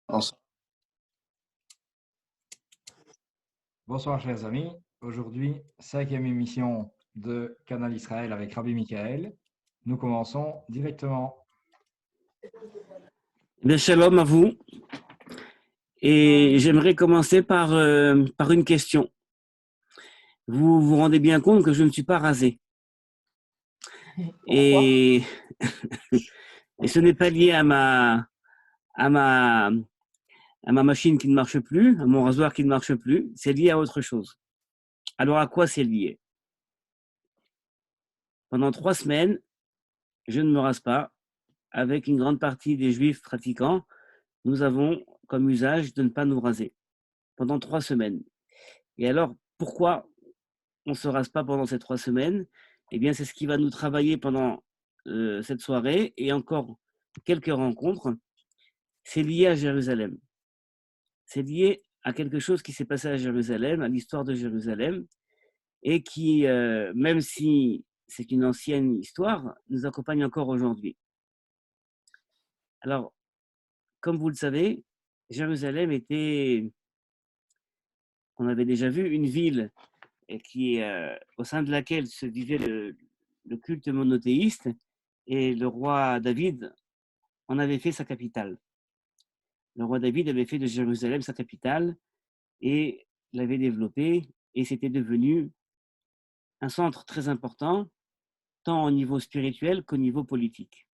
Ensemble. Bonsoir chers amis, aujourd'hui 5e émission de Canal Israël avec Rabbi Michael. Nous commençons directement. Bien, shalom à vous. Et j'aimerais commencer par une question. Vous vous rendez bien compte que je ne suis pas rasé. Et, et ce n'est pas lié à ma machine qui ne marche plus, à mon rasoir qui ne marche plus. C'est lié à autre chose. Alors à quoi c'est lié? Pendant 3 semaines, je ne me rase pas. Avec une grande partie des juifs pratiquants, nous avons comme usage de ne pas nous raser. Pendant 3 semaines. Et alors, pourquoi on ne se rase pas pendant ces 3 semaines? Eh bien, c'est ce qui va nous travailler pendant cette soirée et encore quelques rencontres. C'est lié à Jérusalem. C'est lié à quelque chose qui s'est passé à Jérusalem, à l'histoire de Jérusalem, et qui, même si c'est une ancienne histoire, nous accompagne encore aujourd'hui. Alors, comme vous le savez, Jérusalem était, on avait déjà vu, une ville qui, au sein de laquelle se vivait le culte monothéiste, et le roi David en avait fait sa capitale. Le roi David avait fait de Jérusalem sa capitale et l'avait développée, et c'était devenu un centre très important, tant au niveau spirituel qu'au niveau politique.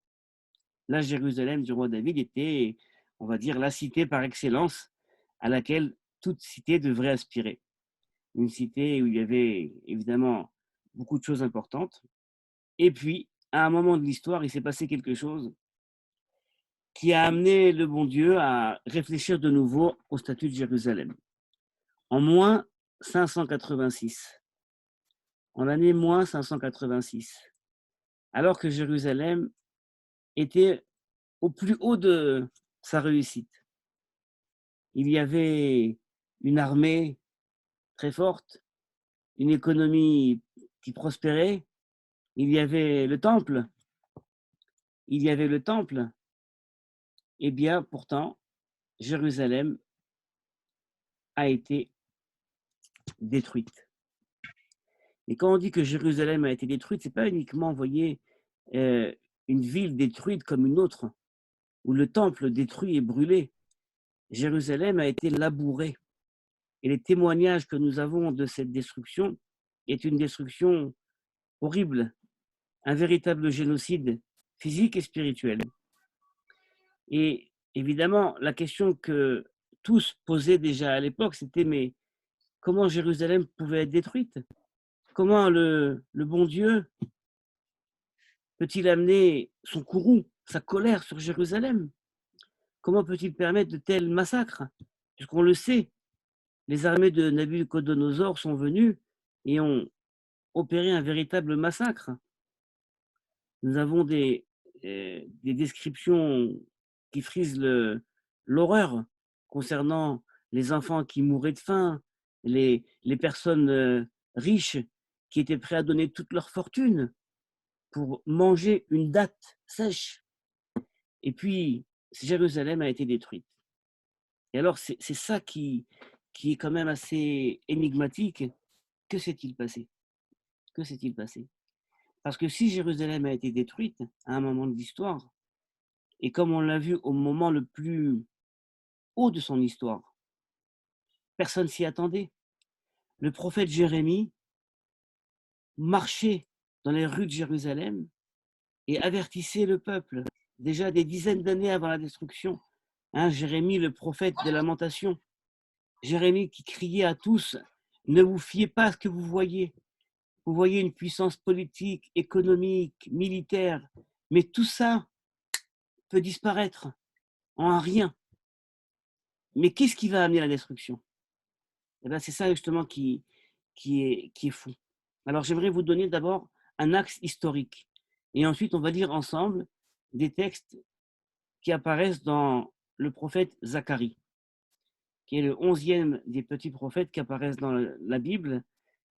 La Jérusalem du roi David était, on va dire, la cité par excellence à laquelle toute cité devrait aspirer. Une cité où il y avait évidemment beaucoup de choses importantes. Et puis, à un moment de l'histoire, il s'est passé quelque chose qui a amené le bon Dieu à réfléchir de nouveau au statut de Jérusalem. En moins 586, en l'année moins 586, alors que Jérusalem était au plus haut de sa réussite. Il y avait une armée très forte, une économie qui prospérait, il y avait le temple, et bien pourtant, Jérusalem a été détruite. Et quand on dit que Jérusalem a été détruite, c'est pas uniquement, vous voyez, une ville détruite comme une autre, ou le temple détruit et brûlé. Jérusalem a été labourée. Et les témoignages que nous avons de cette destruction est une destruction horrible, un véritable génocide physique et spirituel. Et évidemment, la question que tous posaient déjà à l'époque, c'était mais comment Jérusalem pouvait être détruite? Comment le bon Dieu peut-il amener son courroux, sa colère sur Jérusalem? Comment peut-il permettre de tels massacres? Puisqu'on le sait, les armées de Nabuchodonosor sont venues et ont opéré un véritable massacre. Nous avons des descriptions qui frisent l'horreur concernant les enfants qui mouraient de faim, les personnes riches qui étaient prêts à donner toute leur fortune pour manger une date sèche. Et puis, Jérusalem a été détruite. Et alors, c'est ça qui est quand même assez énigmatique. Que s'est-il passé? Que s'est-il passé? Parce que si Jérusalem a été détruite à un moment de l'histoire, et comme on l'a vu au moment le plus haut de son histoire, personne s'y attendait. Le prophète Jérémie marchait dans les rues de Jérusalem et avertissait le peuple, déjà des dizaines d'années avant la destruction. Jérémie, le prophète des lamentations. Jérémie qui criait à tous, ne vous fiez pas à ce que vous voyez. Vous voyez une puissance politique, économique, militaire, mais tout ça peut disparaître en un rien. Mais qu'est-ce qui va amener la destruction? Eh bien, c'est ça justement qui est fou. Alors, j'aimerais vous donner d'abord un axe historique. Et ensuite, on va lire ensemble des textes qui apparaissent dans le prophète Zacharie, qui est le 11e des petits prophètes qui apparaissent dans la Bible,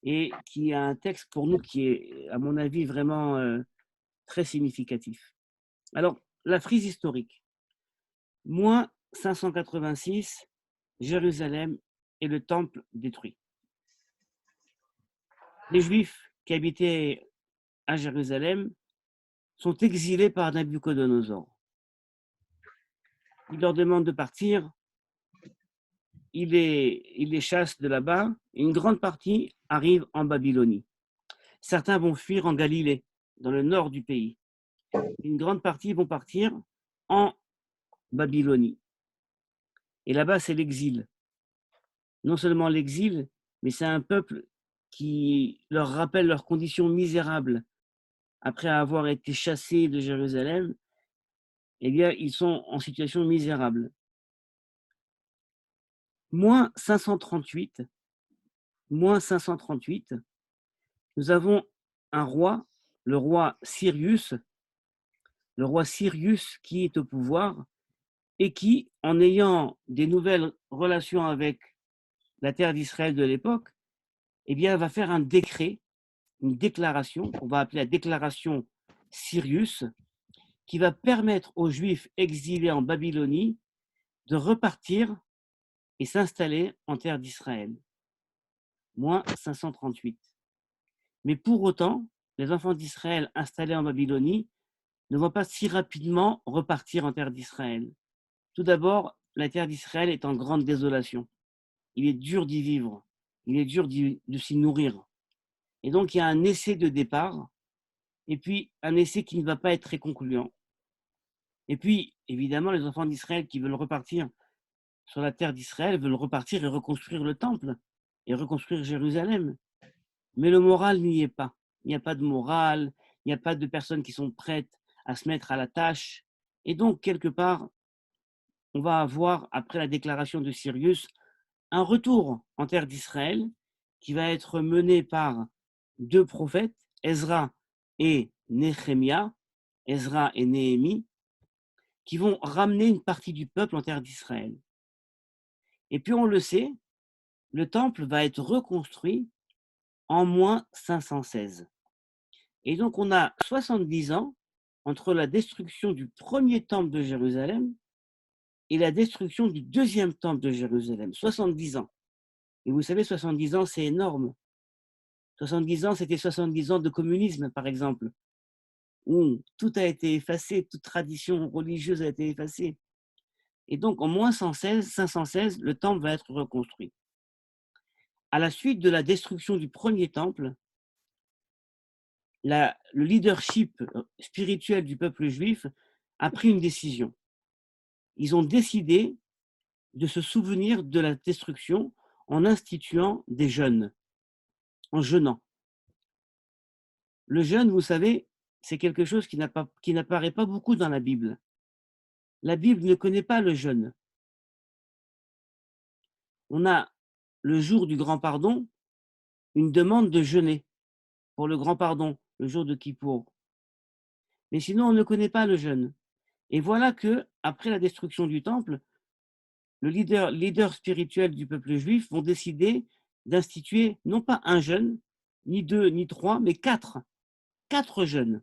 et qui a un texte pour nous qui est, à mon avis, vraiment très significatif. Alors, la frise historique. Moins 586, Jérusalem et le temple détruit. Les Juifs qui habitaient à Jérusalem sont exilés par Nabuchodonosor. Il leur demande de partir, il les chasse de là-bas, et une grande partie arrive en Babylonie. Certains vont fuir en Galilée, dans le nord du pays. Une grande partie vont partir en Babylonie. Et là-bas, c'est l'exil. Non seulement l'exil, mais c'est un peuple qui leur rappelle leurs conditions misérables. Après avoir été chassés de Jérusalem, eh bien, ils sont en situation misérable. Moins 538, nous avons un roi, le roi Cyrus qui est au pouvoir et qui, en ayant des nouvelles relations avec la terre d'Israël de l'époque, eh bien, va faire un décret, une déclaration, qu'on va appeler la déclaration Cyrus, qui va permettre aux Juifs exilés en Babylonie de repartir et s'installer en terre d'Israël. Moins 538. Mais pour autant, les enfants d'Israël installés en Babylonie ne vont pas si rapidement repartir en terre d'Israël. Tout d'abord, la terre d'Israël est en grande désolation. Il est dur d'y vivre, il est dur de s'y nourrir. Et donc, il y a un essai de départ, et puis un essai qui ne va pas être très concluant. Et puis, évidemment, les enfants d'Israël qui veulent repartir sur la terre d'Israël veulent repartir et reconstruire le temple et reconstruire Jérusalem. Mais le moral n'y est pas. Il n'y a pas de morale, il n'y a pas de personnes qui sont prêtes à se mettre à la tâche. Et donc, quelque part, on va avoir, après la déclaration de Cyrus, un retour en terre d'Israël qui va être mené par deux prophètes, Ezra et Néhémie, Ezra et Néhémie, qui vont ramener une partie du peuple en terre d'Israël. Et puis on le sait, le temple va être reconstruit en moins 516. Et donc on a 70 ans entre la destruction du premier temple de Jérusalem et la destruction du deuxième temple de Jérusalem. 70 ans. Et vous savez, 70 ans, c'est énorme. 70 ans, c'était 70 ans de communisme, par exemple, où tout a été effacé, toute tradition religieuse a été effacée. Et donc, en moins 516, le temple va être reconstruit. À la suite de la destruction du premier temple, le leadership spirituel du peuple juif a pris une décision. Ils ont décidé de se souvenir de la destruction en instituant des jeûnes, en jeûnant. Le jeûne, vous savez, c'est quelque chose qui n'apparaît pas beaucoup dans la Bible. La Bible ne connaît pas le jeûne. On a, le jour du grand pardon, une demande de jeûner pour le grand pardon, le jour de Kippour. Mais sinon, on ne connaît pas le jeûne. Et voilà que, après la destruction du temple, le leader spirituel du peuple juif vont décider d'instituer non pas un jeûne, ni deux, ni trois, mais quatre. 4 jeûnes.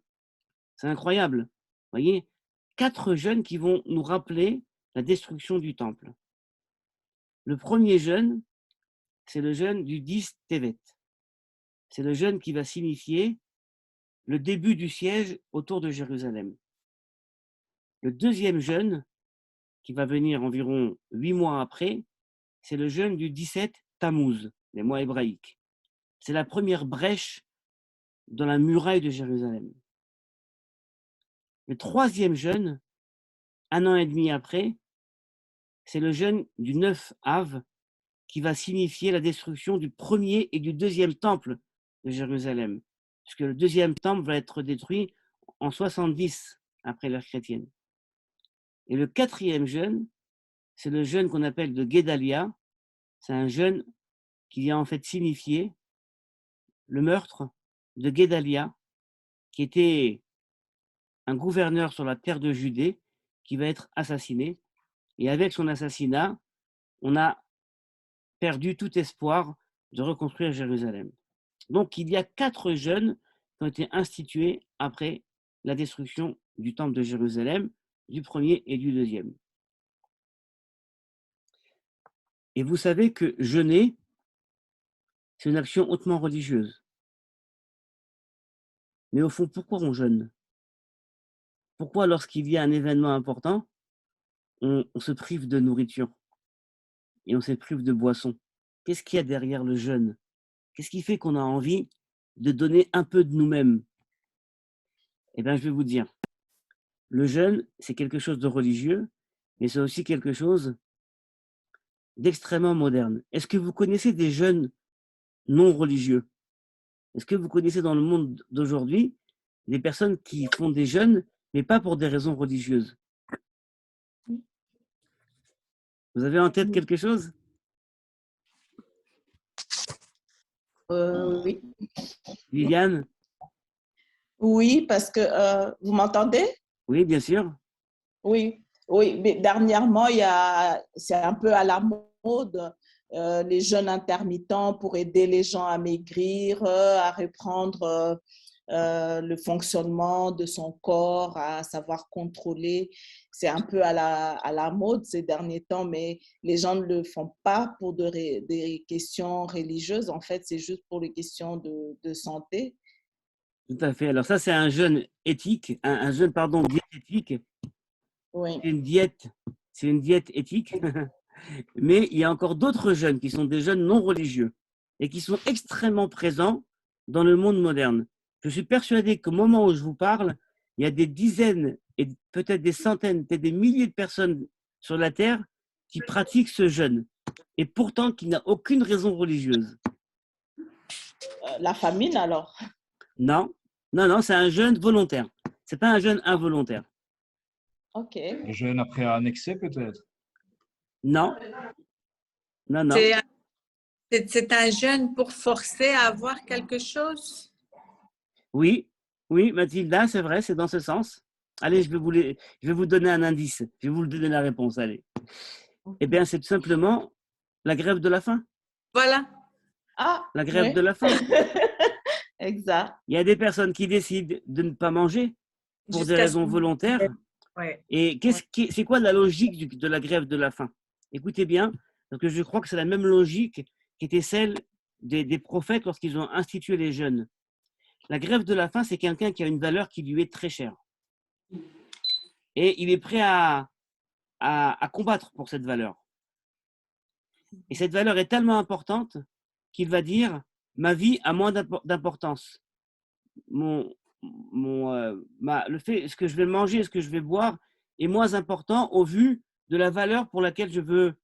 C'est incroyable. Vous voyez, 4 jeûnes qui vont nous rappeler la destruction du temple. Le premier jeûne, c'est le jeûne du 10 Tevet. C'est le jeûne qui va signifier le début du siège autour de Jérusalem. Le deuxième jeûne, qui va venir environ 8 mois après, c'est le jeûne du 17 Tammuz, les mois hébraïques. C'est la première brèche dans la muraille de Jérusalem. Le troisième jeûne, 1 an et demi après, c'est le jeûne du 9 Av, qui va signifier la destruction du premier et du deuxième temple de Jérusalem, puisque le deuxième temple va être détruit en 70 après l'ère chrétienne. Et le quatrième jeûne, c'est le jeûne qu'on appelle de Guédalia. C'est un jeûne qui vient en fait signifier le meurtre de Guédalia, qui était un gouverneur sur la terre de Judée, qui va être assassiné. Et avec son assassinat, on a perdu tout espoir de reconstruire Jérusalem. Donc, il y a 4 jeûnes qui ont été institués après la destruction du temple de Jérusalem, du premier et du deuxième. Et vous savez que jeûner, c'est une action hautement religieuse. Mais au fond, pourquoi on jeûne? Pourquoi, lorsqu'il y a un événement important, on se prive de nourriture et on se prive de boisson? Qu'est-ce qu'il y a derrière le jeûne? Qu'est-ce qui fait qu'on a envie de donner un peu de nous-mêmes? Eh bien, je vais vous dire, le jeûne, c'est quelque chose de religieux, mais c'est aussi quelque chose d'extrêmement moderne. Est-ce que vous connaissez des jeûnes non religieux? Est-ce que vous connaissez dans le monde d'aujourd'hui des personnes qui font des jeûnes, mais pas pour des raisons religieuses? Vous avez en tête quelque chose? Oui. Viviane? Oui, parce que vous m'entendez? Oui, bien sûr. Oui, oui, mais dernièrement, c'est un peu à la mode, les jeûnes intermittents pour aider les gens à maigrir, à reprendre le fonctionnement de son corps, à savoir contrôler. C'est un peu à la mode ces derniers temps, mais les gens ne le font pas pour des questions religieuses. En fait, c'est juste pour les questions de santé. Tout à fait. Alors ça, c'est un jeûne éthique, un jeûne, pardon, diététique. Oui. C'est une diète éthique. Mais il y a encore d'autres jeûnes qui sont des jeûnes non religieux et qui sont extrêmement présents dans le monde moderne. Je suis persuadé qu'au moment où je vous parle, il y a des dizaines et peut-être des centaines, peut-être des milliers de personnes sur la Terre qui pratiquent ce jeûne et pourtant qui n'a aucune raison religieuse. La famine, alors? Non, non, non, c'est un jeûne volontaire. C'est pas un jeûne involontaire. OK. Le jeûne après un excès, peut-être? Non, non, non. C'est un jeûne pour forcer à avoir quelque chose? Oui, oui, Mathilda, c'est vrai, c'est dans ce sens. Allez, je vais vous donner un indice. Je vais vous donner la réponse, allez. Eh bien, c'est tout simplement la grève de la faim. Voilà. Ah, La grève oui. de la faim. Exact. Il y a des personnes qui décident de ne pas manger pour des Jusqu'à ce raisons que- volontaires. Ouais. Et c'est quoi la logique de la grève de la faim? Écoutez bien, parce que je crois que c'est la même logique qui était celle des prophètes lorsqu'ils ont institué les jeûnes. La grève de la faim, c'est quelqu'un qui a une valeur qui lui est très chère. Et il est prêt à combattre pour cette valeur. Et cette valeur est tellement importante qu'il va dire ma vie a moins d'importance. Ce que je vais manger, ce que je vais boire est moins important au vu de la valeur pour laquelle je veux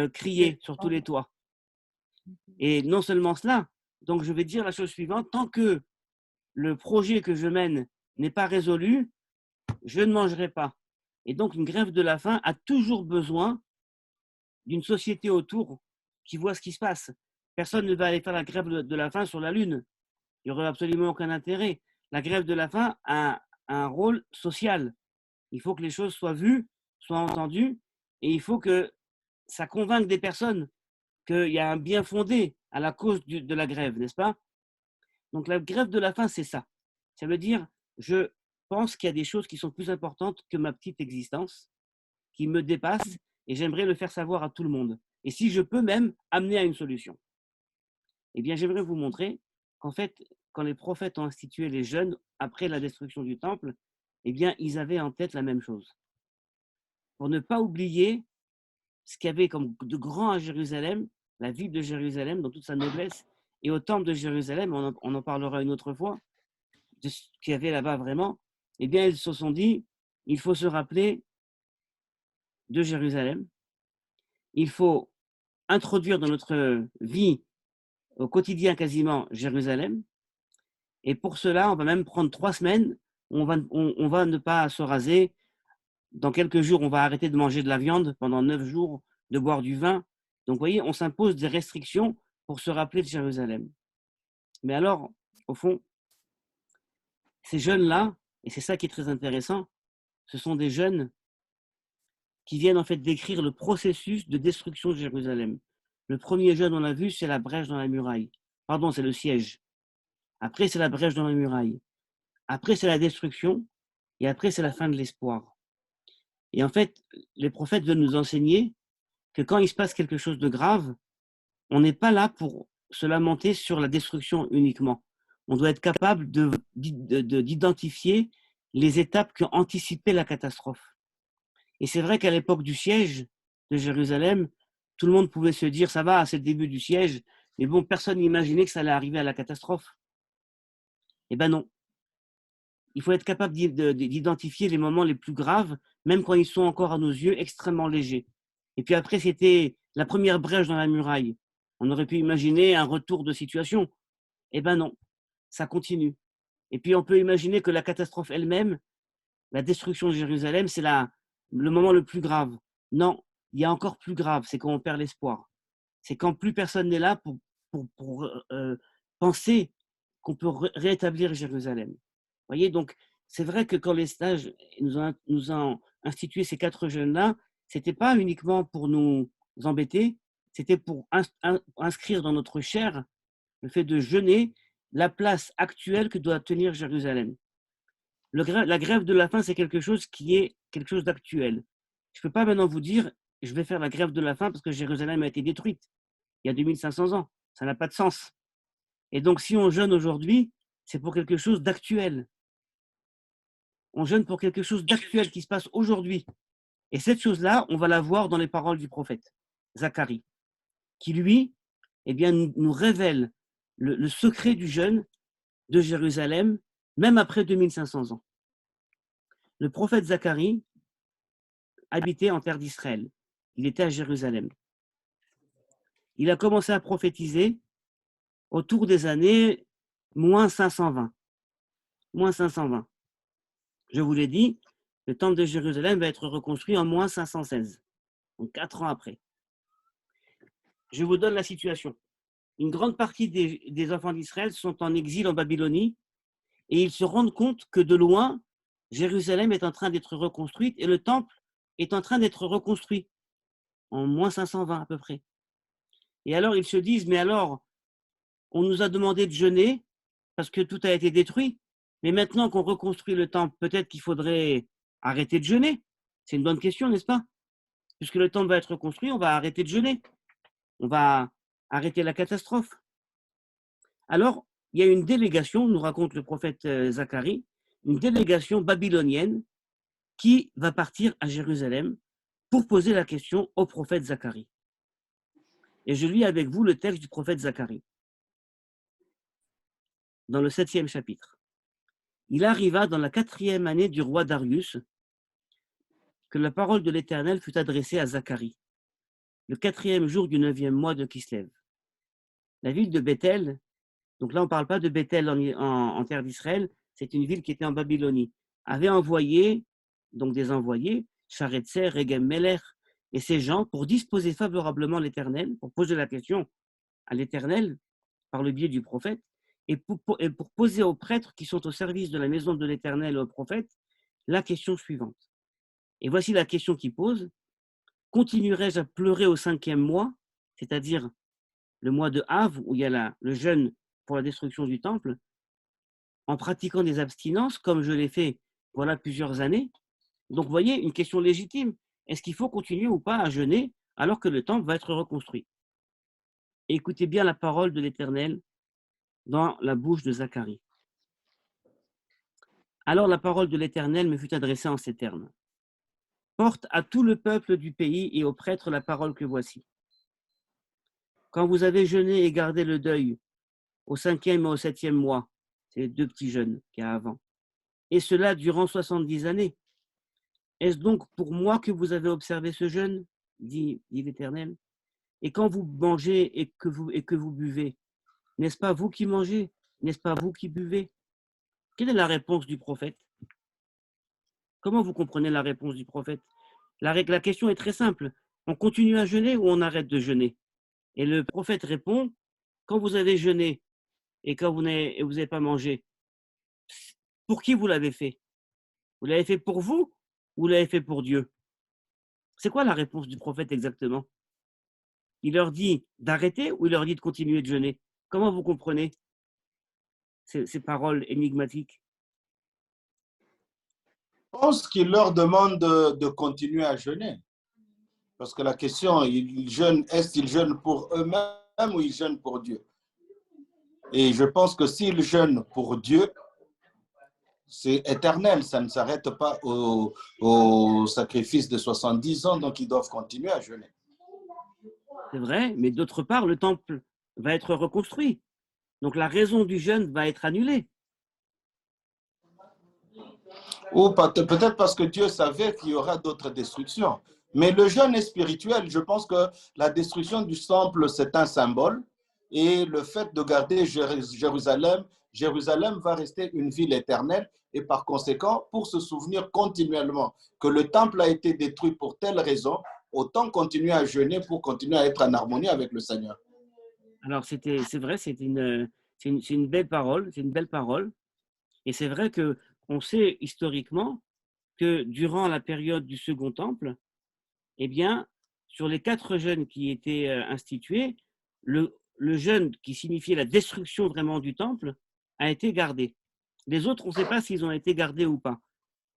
crier sur tous les toits. Et non seulement cela, donc je vais dire la chose suivante, tant que le projet que je mène n'est pas résolu, je ne mangerai pas. Et donc une grève de la faim a toujours besoin d'une société autour qui voit ce qui se passe. Personne ne va aller faire la grève de la faim sur la Lune. Il n'y aurait absolument aucun intérêt. La grève de la faim a un rôle social. Il faut que les choses soient vues, soient entendues, et il faut que ça convainque des personnes qu'il y a un bien fondé à la cause de la grève, n'est-ce pas? Donc la grève de la faim, c'est ça. Ça veut dire, je pense qu'il y a des choses qui sont plus importantes que ma petite existence, qui me dépassent, et j'aimerais le faire savoir à tout le monde. Et si je peux même amener à une solution. Eh bien, j'aimerais vous montrer qu'en fait, quand les prophètes ont institué les jeûnes après la destruction du temple, eh bien, ils avaient en tête la même chose. Pour ne pas oublier ce qu'il y avait comme de grand à Jérusalem, la ville de Jérusalem dans toute sa noblesse, et au temple de Jérusalem, on en parlera une autre fois, de ce qu'il y avait là-bas vraiment, eh bien, ils se sont dit, il faut se rappeler de Jérusalem, il faut introduire dans notre vie au quotidien quasiment Jérusalem, et pour cela, on va même prendre 3 semaines, on va ne pas se raser, dans quelques jours, on va arrêter de manger de la viande pendant 9 jours, de boire du vin. Donc, vous voyez, on s'impose des restrictions pour se rappeler de Jérusalem. Mais alors, au fond, ces jeunes-là, et c'est ça qui est très intéressant, ce sont des jeunes qui viennent en fait décrire le processus de destruction de Jérusalem. Le premier jeune, on l'a vu, c'est la brèche dans la muraille. Pardon, c'est le siège. Après, c'est la brèche dans la muraille. Après, c'est la destruction. Et après, c'est la fin de l'espoir. Et en fait, les prophètes veulent nous enseigner que quand il se passe quelque chose de grave, on n'est pas là pour se lamenter sur la destruction uniquement. On doit être capable d'identifier les étapes qui ont anticipé la catastrophe. Et c'est vrai qu'à l'époque du siège de Jérusalem, tout le monde pouvait se dire, ça va, c'est le début du siège, mais bon, personne n'imaginait que ça allait arriver à la catastrophe. Eh ben non. Il faut être capable d'identifier les moments les plus graves, même quand ils sont encore à nos yeux extrêmement légers. Et puis après, c'était la première brèche dans la muraille. On aurait pu imaginer un retour de situation. Eh ben non, ça continue. Et puis on peut imaginer que la catastrophe elle-même, la destruction de Jérusalem, c'est le moment le plus grave. Non, il y a encore plus grave, c'est quand on perd l'espoir. C'est quand plus personne n'est là pour penser qu'on peut rétablir Jérusalem. Vous voyez, donc c'est vrai que quand les stages nous ont institué ces 4 jeunes-là, ce n'était pas uniquement pour nous embêter, c'était pour inscrire dans notre chair le fait de jeûner la place actuelle que doit tenir Jérusalem. La grève de la faim, c'est quelque chose qui est quelque chose d'actuel. Je ne peux pas maintenant vous dire, je vais faire la grève de la faim parce que Jérusalem a été détruite il y a 2500 ans. Ça n'a pas de sens. Et donc, si on jeûne aujourd'hui, c'est pour quelque chose d'actuel. On jeûne pour quelque chose d'actuel qui se passe aujourd'hui. Et cette chose-là, on va la voir dans les paroles du prophète Zacharie, qui lui, eh bien, nous révèle le secret du jeûne de Jérusalem, même après 2500 ans. Le prophète Zacharie habitait en terre d'Israël. Il était à Jérusalem. Il a commencé à prophétiser autour des années moins 520. Moins 520. Je vous l'ai dit, le temple de Jérusalem va être reconstruit en moins 516, donc 4 ans après. Je vous donne la situation. Une grande partie des enfants d'Israël sont en exil en Babylonie et ils se rendent compte que de loin, Jérusalem est en train d'être reconstruite et le temple est en train d'être reconstruit en moins 520 à peu près. Et alors ils se disent, mais alors, on nous a demandé de jeûner parce que tout a été détruit, mais maintenant qu'on reconstruit le temple, peut-être qu'il faudrait arrêter de jeûner. C'est une bonne question, n'est-ce pas? Puisque le temple va être reconstruit, on va arrêter de jeûner. On va arrêter la catastrophe. Alors, il y a une délégation, nous raconte le prophète Zacharie, une délégation babylonienne qui va partir à Jérusalem pour poser la question au prophète Zacharie. Et je lis avec vous le texte du prophète Zacharie, dans le 7e chapitre. Il arriva dans la 4e année du roi Darius que la parole de l'Éternel fut adressée à Zacharie, le 4e jour du 9e mois de Kislev. La ville de Bethel, donc là on ne parle pas de Bethel en terre d'Israël, c'est une ville qui était en Babylonie, avait envoyé, donc des envoyés, Sharetzer, Regem Meler, et ces gens, pour disposer favorablement l'Éternel, pour poser la question à l'Éternel par le biais du prophète, et pour poser aux prêtres qui sont au service de la maison de l'Éternel et aux prophètes la question suivante. Et voici la question qu'il pose. Continuerai-je à pleurer au 5e mois, c'est-à-dire le mois de Av, où il y a le jeûne pour la destruction du temple, en pratiquant des abstinences, comme je l'ai fait voilà plusieurs années? Donc, vous voyez, une question légitime. Est-ce qu'il faut continuer ou pas à jeûner alors que le temple va être reconstruit? Écoutez bien la parole de l'Éternel dans la bouche de Zacharie. Alors la parole de l'Éternel me fut adressée en ces termes. Porte à tout le peuple du pays et aux prêtres la parole que voici. Quand vous avez jeûné et gardé le deuil au 5e et au 7e mois, c'est les 2 petits jeûnes qu'il y a avant, et cela durant 70 années, est-ce donc pour moi que vous avez observé ce jeûne, dit l'Éternel? Et quand vous mangez et que vous buvez, n'est-ce pas vous qui mangez? N'est-ce pas vous qui buvez? Quelle est la réponse du prophète? Comment vous comprenez la réponse du prophète? La question est très simple. On continue à jeûner ou on arrête de jeûner? Et le prophète répond, quand vous avez jeûné et quand vous n'avez pas mangé, pour qui vous l'avez fait? Vous l'avez fait pour vous ou vous l'avez fait pour Dieu? C'est quoi la réponse du prophète exactement? Il leur dit d'arrêter ou il leur dit de continuer de jeûner? Comment vous comprenez ces paroles énigmatiques? Je pense qu'il leur demande de continuer à jeûner. Parce que la question, est-ce qu'ils jeûnent pour eux-mêmes ou ils jeûnent pour Dieu? Et je pense que s'ils jeûnent pour Dieu, c'est éternel, ça ne s'arrête pas au sacrifice de 70 ans, donc ils doivent continuer à jeûner. C'est vrai, mais d'autre part, le temple va être reconstruit. Donc la raison du jeûne va être annulée. Ou peut-être parce que Dieu savait qu'il y aura d'autres destructions. Mais le jeûne est spirituel. Je pense que la destruction du temple, c'est un symbole. Et le fait de garder Jérusalem, Jérusalem va rester une ville éternelle. Et par conséquent, pour se souvenir continuellement que le temple a été détruit pour telle raison, autant continuer à jeûner pour continuer à être en harmonie avec le Seigneur. Alors c'est vrai, c'est une belle parole, c'est une belle parole. Et c'est vrai qu'on sait historiquement que durant la période du Second Temple, eh bien, sur les 4 jeûnes qui étaient institués, le jeûne qui signifiait la destruction vraiment du temple a été gardé. Les autres, on ne sait pas s'ils ont été gardés ou pas.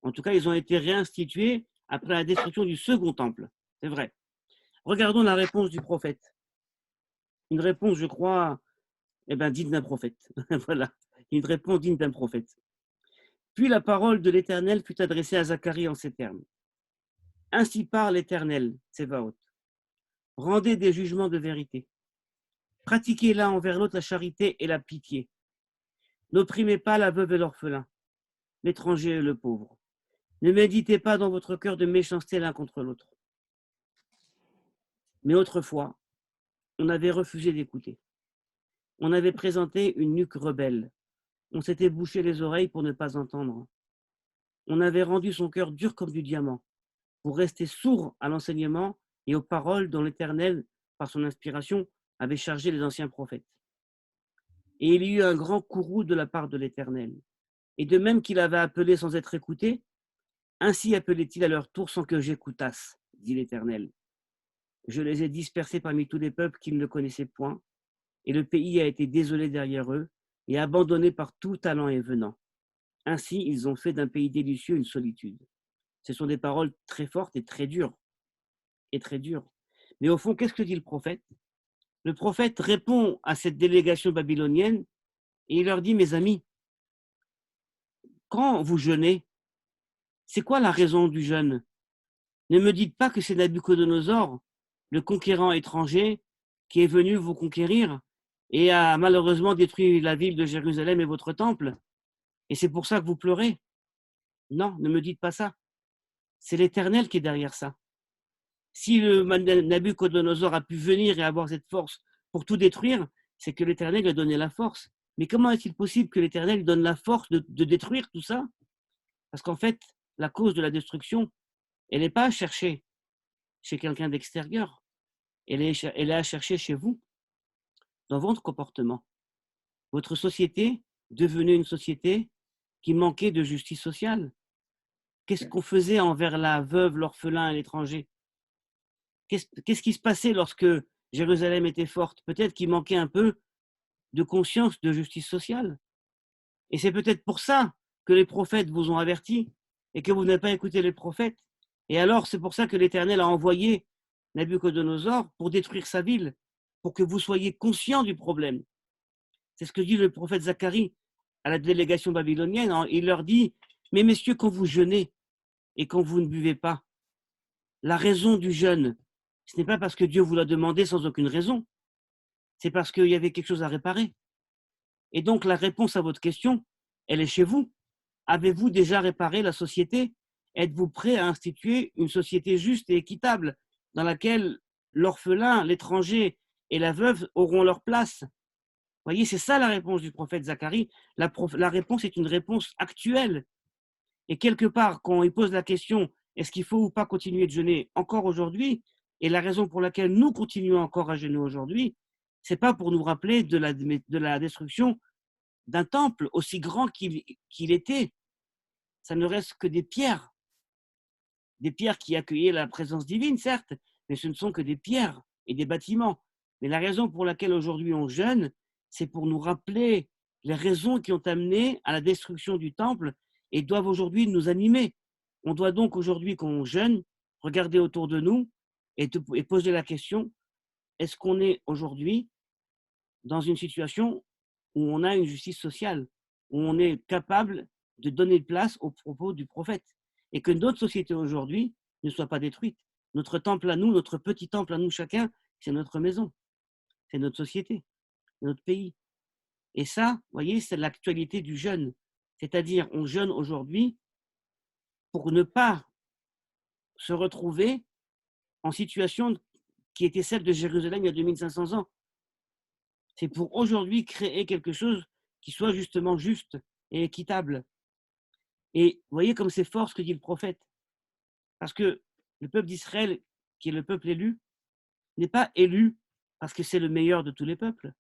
En tout cas, ils ont été réinstitués après la destruction du Second Temple. C'est vrai. Regardons la réponse du prophète. Une réponse, je crois, digne d'un prophète. Voilà, une réponse digne d'un prophète. Puis la parole de l'Éternel fut adressée à Zacharie en ces termes. Ainsi parle l'Éternel, Tsevaot. Rendez des jugements de vérité. Pratiquez l'un envers l'autre la charité et la pitié. N'opprimez pas la veuve et l'orphelin, l'étranger et le pauvre. Ne méditez pas dans votre cœur de méchanceté l'un contre l'autre. Mais autrefois, on avait refusé d'écouter. On avait présenté une nuque rebelle. On s'était bouché les oreilles pour ne pas entendre. On avait rendu son cœur dur comme du diamant, pour rester sourd à l'enseignement et aux paroles dont l'Éternel, par son inspiration, avait chargé les anciens prophètes. Et il y eut un grand courroux de la part de l'Éternel. Et de même qu'il avait appelé sans être écouté, ainsi appelait-il à leur tour sans que j'écoutasse, dit l'Éternel. Je les ai dispersés parmi tous les peuples qu'ils ne connaissaient point, et le pays a été désolé derrière eux, et abandonné par tout allant et venant. Ainsi, ils ont fait d'un pays délicieux une solitude. Ce sont des paroles très fortes et très dures. Mais au fond, qu'est-ce que dit le prophète? Le prophète répond à cette délégation babylonienne et il leur dit, mes amis, quand vous jeûnez, c'est quoi la raison du jeûne? Ne me dites pas que c'est Nabuchodonosor, le conquérant étranger, qui est venu vous conquérir et a malheureusement détruit la ville de Jérusalem et votre temple. Et c'est pour ça que vous pleurez. Non, ne me dites pas ça. C'est l'Éternel qui est derrière ça. Si le Nabuchodonosor a pu venir et avoir cette force pour tout détruire, c'est que l'Éternel lui a donné la force. Mais comment est-il possible que l'Éternel lui donne la force de détruire tout ça? Parce qu'en fait, la cause de la destruction, elle n'est pas à chercher chez quelqu'un d'extérieur. Elle est à chercher chez vous, dans votre comportement. Votre société devenait une société qui manquait de justice sociale. Qu'est-ce qu'on faisait envers la veuve, l'orphelin et l'étranger? Qu'est-ce qui se passait lorsque Jérusalem était forte? Peut-être qu'il manquait un peu de conscience de justice sociale. Et c'est peut-être pour ça que les prophètes vous ont averti et que vous n'avez pas écouté les prophètes. Et alors, c'est pour ça que l'Éternel a envoyé Nabuchodonosor pour détruire sa ville, pour que vous soyez conscients du problème. C'est ce que dit le prophète Zacharie à la délégation babylonienne. Il leur dit, mais messieurs, quand vous jeûnez et quand vous ne buvez pas, la raison du jeûne, ce n'est pas parce que Dieu vous l'a demandé sans aucune raison, c'est parce qu'il y avait quelque chose à réparer. Et donc la réponse à votre question, elle est chez vous. Avez-vous déjà réparé la société? Êtes-vous prêt à instituer une société juste et équitable dans laquelle l'orphelin, l'étranger et la veuve auront leur place? Vous voyez, c'est ça la réponse du prophète Zacharie. La réponse est une réponse actuelle. Et quelque part, quand il pose la question, est-ce qu'il faut ou pas continuer de jeûner encore aujourd'hui? Et la raison pour laquelle nous continuons encore à jeûner aujourd'hui, c'est pas pour nous rappeler de la destruction d'un temple aussi grand qu'il était. Ça ne reste que des pierres qui accueillaient la présence divine, certes, mais ce ne sont que des pierres et des bâtiments. Mais la raison pour laquelle aujourd'hui on jeûne, c'est pour nous rappeler les raisons qui ont amené à la destruction du temple et doivent aujourd'hui nous animer. On doit donc aujourd'hui, quand on jeûne, regarder autour de nous et poser la question, est-ce qu'on est aujourd'hui dans une situation où on a une justice sociale, où on est capable de donner place aux propos du prophète, et que notre société aujourd'hui ne soit pas détruite. Notre temple à nous, notre petit temple à nous chacun, c'est notre maison, c'est notre société, notre pays. Et ça, vous voyez, c'est l'actualité du jeûne. C'est-à-dire, on jeûne aujourd'hui pour ne pas se retrouver en situation qui était celle de Jérusalem il y a 2500 ans. C'est pour aujourd'hui créer quelque chose qui soit justement juste et équitable. Et vous voyez comme c'est fort ce que dit le prophète. Parce que le peuple d'Israël, qui est le peuple élu, n'est pas élu parce que c'est le meilleur de tous les peuples.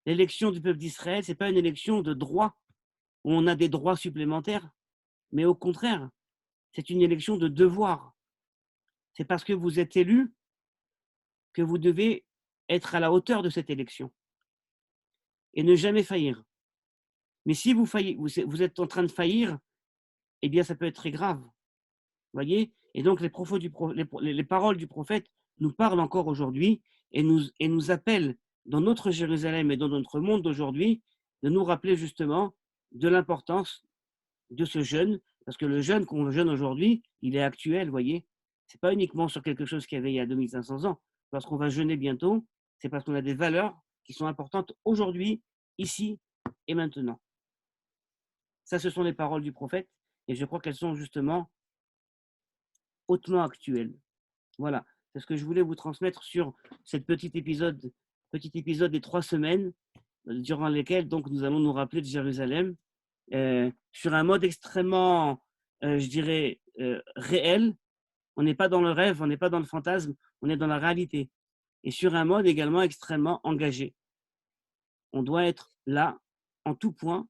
L'élection du peuple d'Israël, ce n'est pas une élection de droit, où on a des droits supplémentaires, mais au contraire, c'est une élection de devoir. C'est parce que vous êtes élu que vous devez être à la hauteur de cette élection et ne jamais faillir. Mais si vous êtes en train de faillir, eh bien, ça peut être très grave. Vous voyez? Et donc, les paroles du prophète nous parlent encore aujourd'hui et nous appellent dans notre Jérusalem et dans notre monde d'aujourd'hui de nous rappeler justement de l'importance de ce jeûne, parce que le jeûne qu'on jeûne aujourd'hui, il est actuel, vous voyez. Ce n'est pas uniquement sur quelque chose qu'il y avait il y a 2500 ans. Lorsqu'on va jeûner bientôt, c'est parce qu'on a des valeurs qui sont importantes aujourd'hui, ici et maintenant. Ça, ce sont les paroles du prophète, et je crois qu'elles sont justement hautement actuelles. Voilà, c'est ce que je voulais vous transmettre sur cette petit épisode des 3 semaines, durant lesquelles donc, nous allons nous rappeler de Jérusalem, sur un mode extrêmement, je dirais, réel. On n'est pas dans le rêve, on n'est pas dans le fantasme, on est dans la réalité. Et sur un mode également extrêmement engagé. On doit être là, en tout point,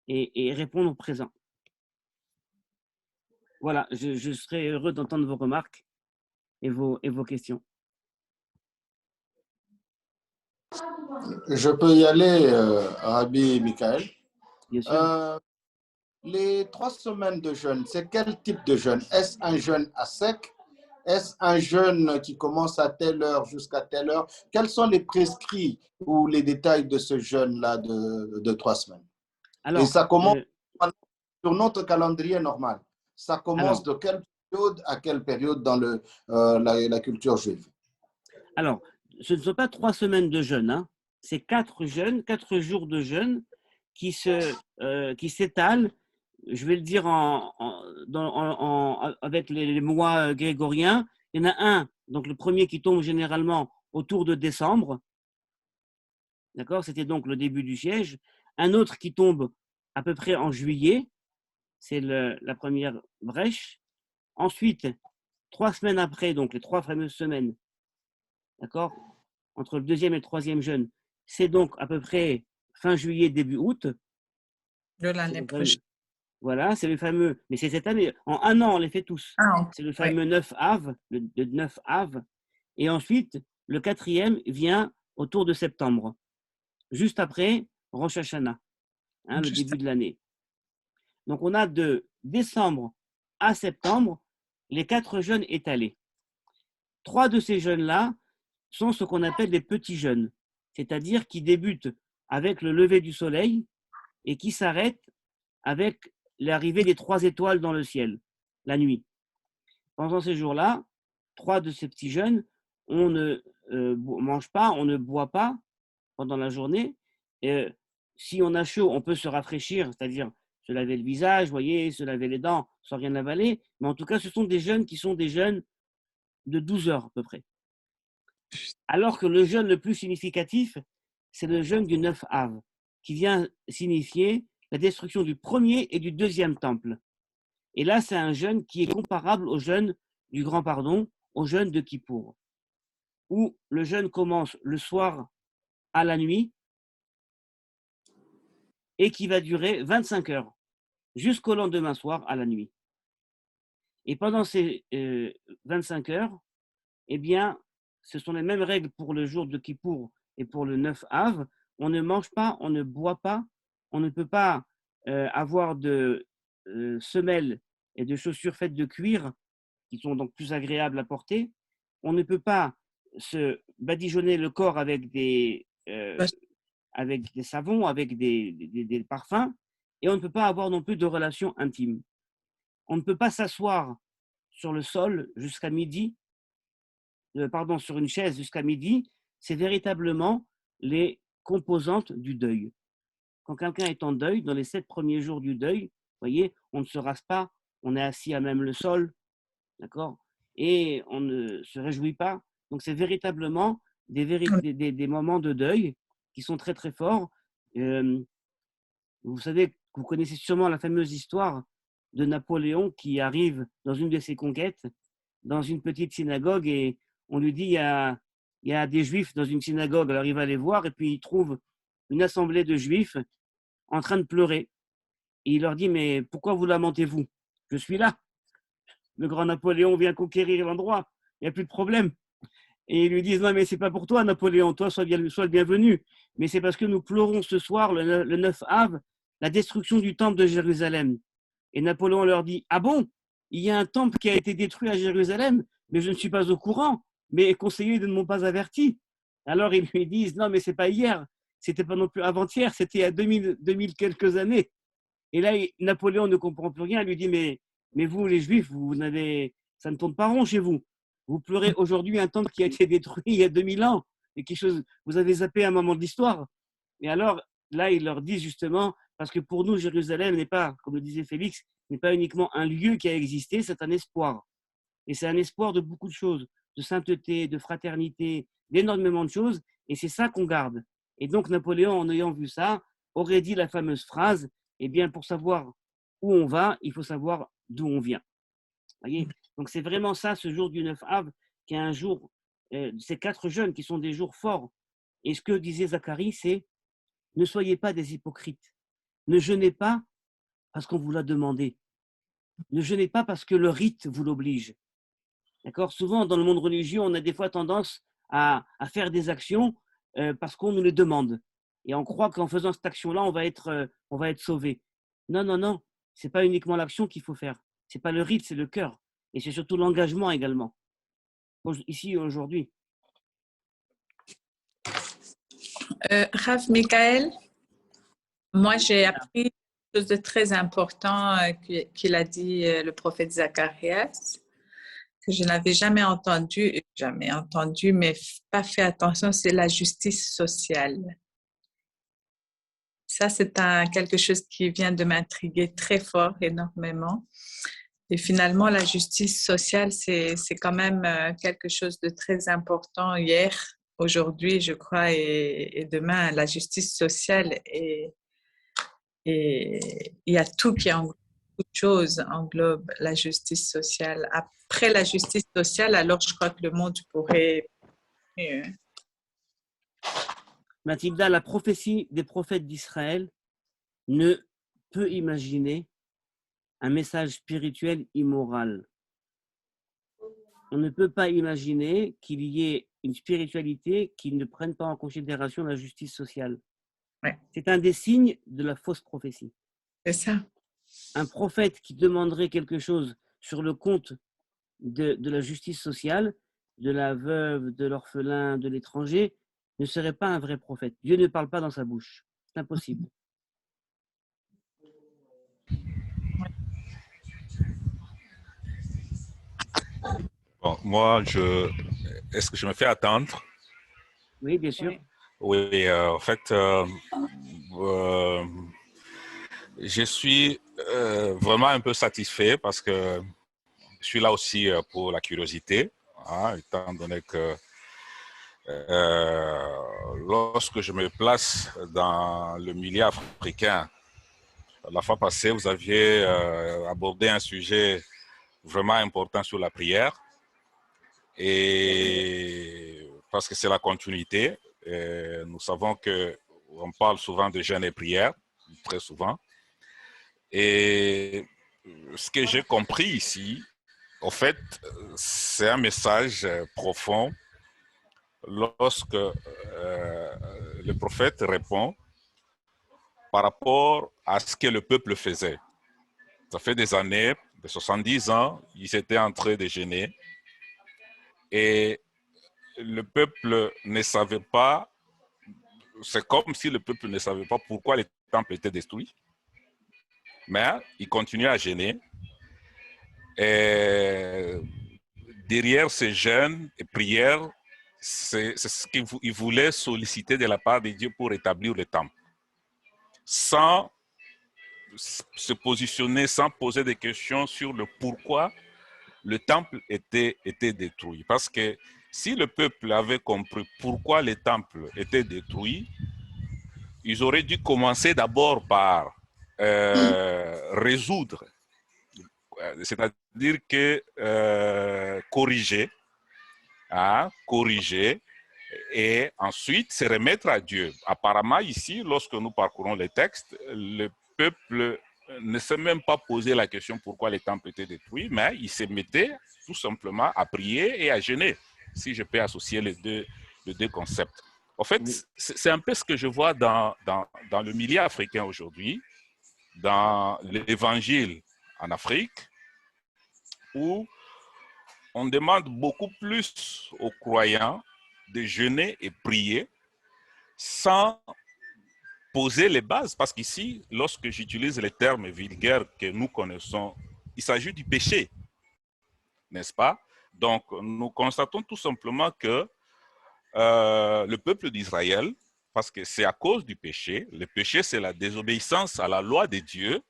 et répondre au présent. Voilà, je serais heureux d'entendre vos remarques et vos questions. Je peux y aller, Rabbi Michael. Bien sûr. Les 3 semaines de jeûne, c'est quel type de jeûne? Est-ce un jeûne à sec? Est-ce un jeûne qui commence à telle heure jusqu'à telle heure? Quels sont les prescrits ou les détails de ce jeûne-là de 3 semaines? Alors, et ça commence sur notre calendrier normal. Ça commence de quelle période à quelle période dans la culture juive? Alors, ce ne sont pas 3 semaines de jeûne, hein. C'est 4 jeûnes, 4 jours de jeûne qui s'étalent, je vais le dire avec les mois grégoriens. Il y en a un, donc le premier qui tombe généralement autour de décembre. D'accord? C'était donc le début du siège. Un autre qui tombe à peu près en juillet, c'est la première brèche. Ensuite, 3 semaines après, donc les 3 fameuses semaines, d'accord, entre le deuxième et le troisième jeûne, c'est donc à peu près fin juillet, début août. De l'année prochaine. Voilà, c'est le fameux, mais c'est cette année, en un an, on les fait tous. C'est le fameux 9 Av, le 9 Av. Et ensuite, le 4e vient autour de septembre, juste après Rosh Hashanah, le début de l'année. Donc, on a de décembre à septembre les 4 jeûnes étalés. 3 de ces jeûnes-là sont ce qu'on appelle des petits jeûnes, c'est-à-dire qui débutent avec le lever du soleil et qui s'arrêtent avec l'arrivée des 3 étoiles dans le ciel, la nuit. Pendant ces jours-là, 3 de ces petits jeûnes, on ne mange pas, on ne boit pas pendant la journée. Si on a chaud, on peut se rafraîchir, c'est-à-dire se laver le visage, voyez, se laver les dents sans rien avaler. Mais en tout cas, ce sont des jeûnes qui sont des jeûnes de 12 heures à peu près. Alors que le jeûne le plus significatif, c'est le jeûne du 9 Av, qui vient signifier la destruction du premier et du deuxième temple. Et là, c'est un jeûne qui est comparable au jeûne du Grand Pardon, au jeûne de Kippour, où le jeûne commence le soir à la nuit et qui va durer 25 heures, jusqu'au lendemain soir à la nuit. Et pendant ces 25 heures, eh bien, ce sont les mêmes règles pour le jour de Kippour et pour le 9 Av. On ne mange pas, on ne boit pas, on ne peut pas avoir de semelles et de chaussures faites de cuir, qui sont donc plus agréables à porter. on ne peut pas se badigeonner le corps avec des savons, avec des parfums, et on ne peut pas avoir non plus de relations intimes. On ne peut pas s'asseoir sur le sol jusqu'à midi, sur une chaise jusqu'à midi. C'est véritablement les composantes du deuil. Quand quelqu'un est en deuil, dans les 7 premiers jours du deuil, vous voyez, on ne se rase pas, on est assis à même le sol, d'accord, et on ne se réjouit pas. Donc, c'est véritablement des moments de deuil qui sont très, très forts. Vous savez, vous connaissez sûrement la fameuse histoire de Napoléon qui arrive dans une de ses conquêtes, dans une petite synagogue, et on lui dit, il y a des juifs dans une synagogue. Alors, il va les voir, et puis il trouve une assemblée de juifs en train de pleurer. Et il leur dit, mais pourquoi vous lamentez-vous? Je suis là. Le grand Napoléon vient conquérir l'endroit. Il n'y a plus de problème. Et ils lui disent, non, mais c'est pas pour toi, Napoléon. Toi, sois le bienvenu. Mais c'est parce que nous pleurons ce soir, le 9 Av, la destruction du temple de Jérusalem. Et Napoléon leur dit, ah bon? Il y a un temple qui a été détruit à Jérusalem, mais je ne suis pas au courant. Mes conseillers ne m'ont pas averti. Alors ils lui disent, non, mais c'est pas hier. C'était pas non plus avant-hier. C'était il y a 2000 quelques années. Et là, Napoléon ne comprend plus rien. Il lui dit, mais vous, les Juifs, ça ne tourne pas rond chez vous. Vous pleurez aujourd'hui un temple qui a été détruit il y a 2000 ans. Et quelque chose, vous avez zappé un moment de l'histoire. Et alors, là, il leur dit justement, parce que pour nous, Jérusalem n'est pas, comme le disait Félix, n'est pas uniquement un lieu qui a existé, c'est un espoir. Et c'est un espoir de beaucoup de choses, de sainteté, de fraternité, d'énormément de choses. Et c'est ça qu'on garde. Et donc, Napoléon, en ayant vu ça, aurait dit la fameuse phrase, eh bien, pour savoir où on va, il faut savoir d'où on vient. Voyez, donc, c'est vraiment ça, ce jour du 9 Av, qui est un jour, ces 4 jeûnes qui sont des jours forts. Et ce que disait Zacharie, c'est ne soyez pas des hypocrites. Ne jeûnez pas parce qu'on vous l'a demandé. Ne jeûnez pas parce que le rite vous l'oblige. D'accord? Souvent, dans le monde religieux, on a des fois tendance à faire des actions parce qu'on nous les demande. Et on croit qu'en faisant cette action-là, on va être sauvé. Non, non, non. Ce n'est pas uniquement l'action qu'il faut faire. Ce n'est pas le rite, c'est le cœur. Et c'est surtout l'engagement également. Ici, aujourd'hui. Rav Michael, moi j'ai appris quelque chose de très important qu'il a dit le prophète Zacharias, que je n'avais jamais entendu, mais pas fait attention, c'est la justice sociale. Ça, c'est quelque chose qui vient de m'intriguer très fort, énormément. Et finalement, la justice sociale, c'est quand même quelque chose de très important hier, aujourd'hui, je crois, et demain. La justice sociale, et il y a tout qui englobe, toute chose englobe la justice sociale. Après la justice sociale, alors je crois que le monde pourrait... Mathilda, la prophétie des prophètes d'Israël ne peut imaginer un message spirituel immoral. On ne peut pas imaginer qu'il y ait une spiritualité qui ne prenne pas en considération la justice sociale. Ouais. C'est un des signes de la fausse prophétie. C'est ça. Un prophète qui demanderait quelque chose sur le compte de la justice sociale, de la veuve, de l'orphelin, de l'étranger, ne serait pas un vrai prophète. Dieu ne parle pas dans sa bouche. C'est impossible. Bon, moi, est-ce que je me fais attendre? Oui, bien sûr. Oui, en fait, je suis vraiment un peu satisfait parce que je suis là aussi pour la curiosité, hein, étant donné que lorsque je me place dans le milieu africain, la fois passée, vous aviez abordé un sujet vraiment important sur la prière. Et parce que c'est la continuité, et nous savons qu'on parle souvent de jeûne et prière, très souvent. Et ce que j'ai compris ici, en fait, c'est un message profond lorsque le prophète répond par rapport à ce que le peuple faisait. Ça fait des années, de 70 ans, ils étaient en train de jeûner. Et le peuple ne savait pas, c'est comme si le peuple ne savait pas pourquoi les temples étaient détruits, mais il continuait à jeûner. Et derrière ces jeûnes et prières, c'est ce qu'il voulait solliciter de la part de Dieu pour établir le temple, sans se positionner, sans poser des questions sur le pourquoi le temple était détruit. Parce que si le peuple avait compris pourquoi le temple était détruit, ils auraient dû commencer d'abord par résoudre, c'est-à-dire que corriger, corriger, et ensuite se remettre à Dieu. Apparemment, ici, lorsque nous parcourons les textes, le peuple ne s'est même pas posé la question pourquoi les temples étaient détruits, mais il se mettait tout simplement à prier et à jeûner, si je peux associer les deux concepts. En fait, c'est un peu ce que je vois dans le milieu africain aujourd'hui, dans l'évangile en Afrique, où on demande beaucoup plus aux croyants de jeûner et prier sans poser les bases. Parce qu'ici, lorsque j'utilise les termes vulgaires que nous connaissons, il s'agit du péché, n'est-ce pas? Donc, nous constatons tout simplement que le peuple d'Israël, parce que c'est à cause du péché, le péché c'est la désobéissance à la loi de Dieu,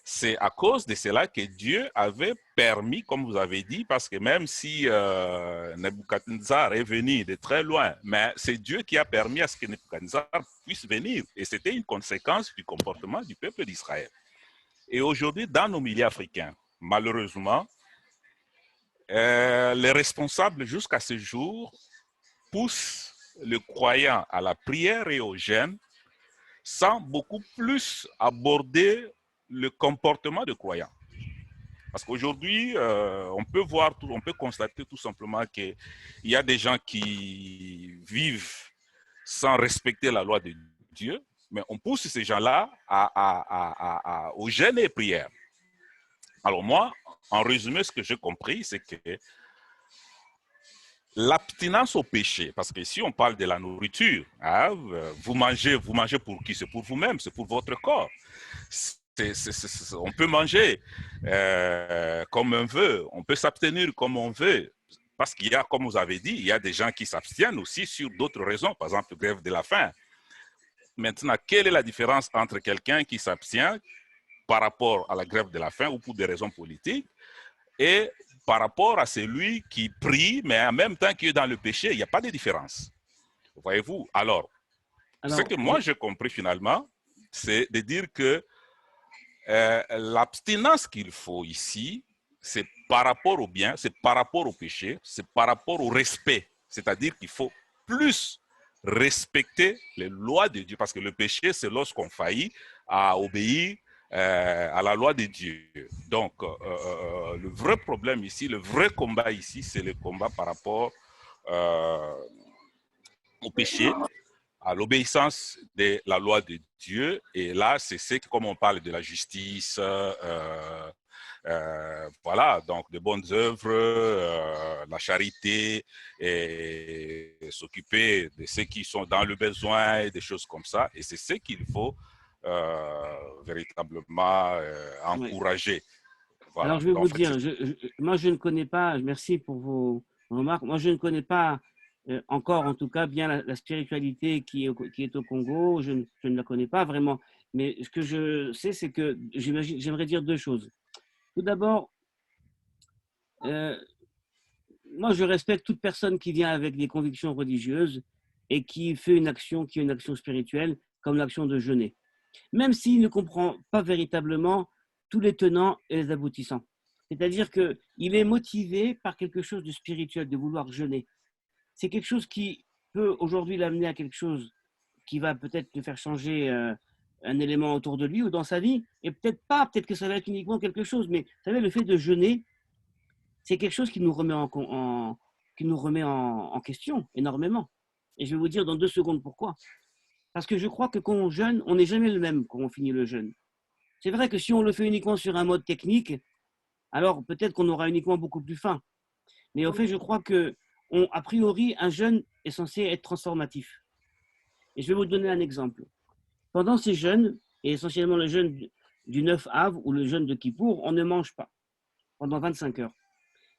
c'est à cause de cela que Dieu avait permis, comme vous avez dit, parce que même si Nebuchadnezzar est venu de très loin, mais c'est Dieu qui a permis à ce que Nebuchadnezzar puisse venir. Et c'était une conséquence du comportement du peuple d'Israël. Et aujourd'hui, dans nos milieux africains, malheureusement, les responsables jusqu'à ce jour poussent le croyant à la prière et au jeûne sans beaucoup plus aborder le comportement de croyant. Parce qu'aujourd'hui, on peut constater tout simplement qu'il y a des gens qui vivent sans respecter la loi de Dieu, mais on pousse ces gens-là au jeûne et prière. Alors moi, en résumé, ce que j'ai compris, c'est que l'abstinence au péché, parce que si on parle de la nourriture, vous mangez pour qui? C'est pour vous-même, c'est pour votre corps. On peut manger comme on veut, on peut s'abstenir comme on veut, parce qu'il y a, comme vous avez dit, il y a des gens qui s'abstiennent aussi sur d'autres raisons, par exemple, grève de la faim. Maintenant, quelle est la différence entre quelqu'un qui s'abstient par rapport à la grève de la faim ou pour des raisons politiques et par rapport à celui qui prie, mais en même temps qui est dans le péché? Il n'y a pas de différence. Voyez-vous? Alors, ce que moi j'ai compris finalement, c'est de dire que l'abstinence qu'il faut ici, c'est par rapport au bien, c'est par rapport au péché, c'est par rapport au respect. C'est-à-dire qu'il faut plus respecter les lois de Dieu, parce que le péché, c'est lorsqu'on faillit à obéir à la loi de Dieu. Donc, le vrai problème ici, le vrai combat ici, c'est le combat par rapport au péché, à l'obéissance de la loi de Dieu. Et là, c'est ce que, comme on parle de la justice, voilà, donc de bonnes œuvres, la charité, et s'occuper de ceux qui sont dans le besoin, et des choses comme ça. Et c'est ce qu'il faut véritablement encourager. Voilà. Alors, je vais vous dire, moi, je ne connais pas, merci pour vos remarques, moi, je ne connais pas encore, en tout cas, bien la spiritualité qui est au Congo, je ne la connais pas vraiment, mais ce que je sais, c'est que j'aimerais dire deux choses. Tout d'abord, moi, je respecte toute personne qui vient avec des convictions religieuses et qui fait une action spirituelle, comme l'action de jeûner, même s'il ne comprend pas véritablement tous les tenants et les aboutissants. C'est-à-dire qu'il est motivé par quelque chose de spirituel, de vouloir jeûner. C'est quelque chose qui peut aujourd'hui l'amener à quelque chose qui va peut-être le faire changer un élément autour de lui ou dans sa vie, et peut-être pas, peut-être que ça va être uniquement quelque chose, mais vous savez, le fait de jeûner, c'est quelque chose qui nous remet en question énormément. Et je vais vous dire dans 2 secondes pourquoi. Parce que je crois que quand on jeûne, on n'est jamais le même quand on finit le jeûne. C'est vrai que si on le fait uniquement sur un mode technique, alors peut-être qu'on aura uniquement beaucoup plus faim. Mais au fait, je crois que a priori, un jeûne est censé être transformatif. Et je vais vous donner un exemple. Pendant ces jeûnes, et essentiellement le jeûne du 9 Av ou le jeûne de Kippour, on ne mange pas pendant 25 heures.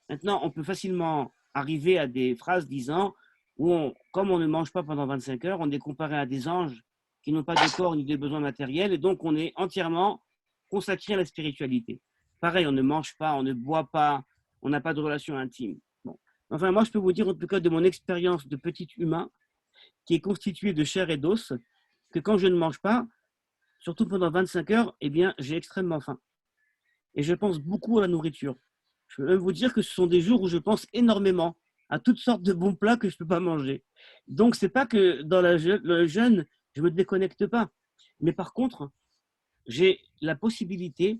Maintenant, on peut facilement arriver à des phrases disant, comme on ne mange pas pendant 25 heures, on est comparé à des anges qui n'ont pas de corps ni de besoins matériels, et donc on est entièrement consacré à la spiritualité. Pareil, on ne mange pas, on ne boit pas, on n'a pas de relation intime. Bon. Enfin, moi, je peux vous dire, en tout cas, de mon expérience de petit humain, qui est constitué de chair et d'os, que quand je ne mange pas, surtout pendant 25 heures, eh bien, j'ai extrêmement faim. Et je pense beaucoup à la nourriture. Je peux même vous dire que ce sont des jours où je pense énormément à toutes sortes de bons plats que je ne peux pas manger. Donc, ce n'est pas que dans le jeûne, je ne me déconnecte pas. Mais par contre, j'ai la possibilité,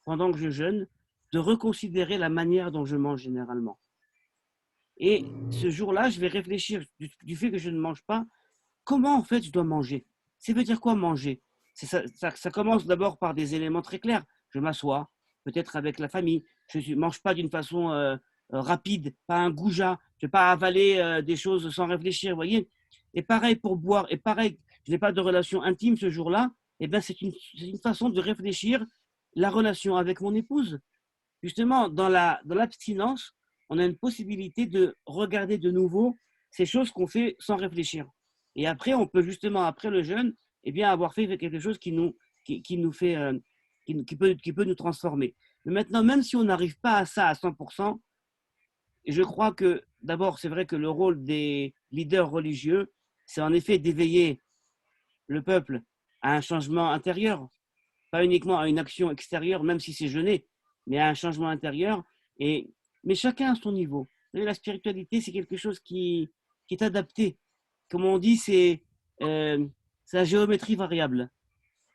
pendant que je jeûne, de reconsidérer la manière dont je mange généralement. Et ce jour-là, je vais réfléchir du fait que je ne mange pas, comment en fait je dois manger. Ça veut dire quoi manger? Ça commence d'abord par des éléments très clairs. Je m'assois, peut-être avec la famille. Je ne mange pas d'une façon rapide, pas un goujat. Je ne vais pas avaler des choses sans réfléchir, vous voyez. Et pareil pour boire. Et pareil, je n'ai pas de relation intime ce jour-là. Eh bien, c'est une façon de réfléchir la relation avec mon épouse. Justement, dans l'abstinence, on a une possibilité de regarder de nouveau ces choses qu'on fait sans réfléchir. Et après, on peut justement, après le jeûne, eh bien, avoir fait quelque chose qui peut nous transformer. Mais maintenant, même si on n'arrive pas à ça à 100%, je crois que d'abord, c'est vrai que le rôle des leaders religieux, c'est en effet d'éveiller le peuple à un changement intérieur, pas uniquement à une action extérieure, même si c'est jeûner, mais à un changement intérieur. Mais chacun à son niveau. La spiritualité, c'est quelque chose qui est adapté. Comme on dit, c'est la géométrie variable.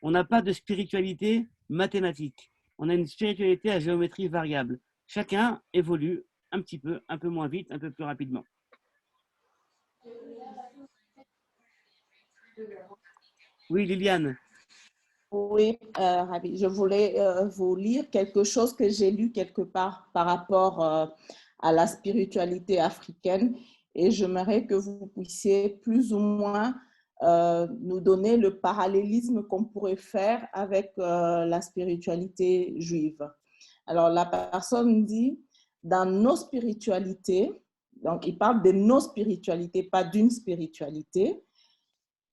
On n'a pas de spiritualité mathématique. On a une spiritualité à géométrie variable. Chacun évolue un petit peu, un peu moins vite, un peu plus rapidement. Oui, Liliane. Oui, Ravi. Je voulais vous lire quelque chose que j'ai lu quelque part par rapport à la spiritualité africaine et j'aimerais que vous puissiez plus ou moins nous donner le parallélisme qu'on pourrait faire avec la spiritualité juive. Alors, la personne dit, dans nos spiritualités, donc il parle de nos spiritualités, pas d'une spiritualité,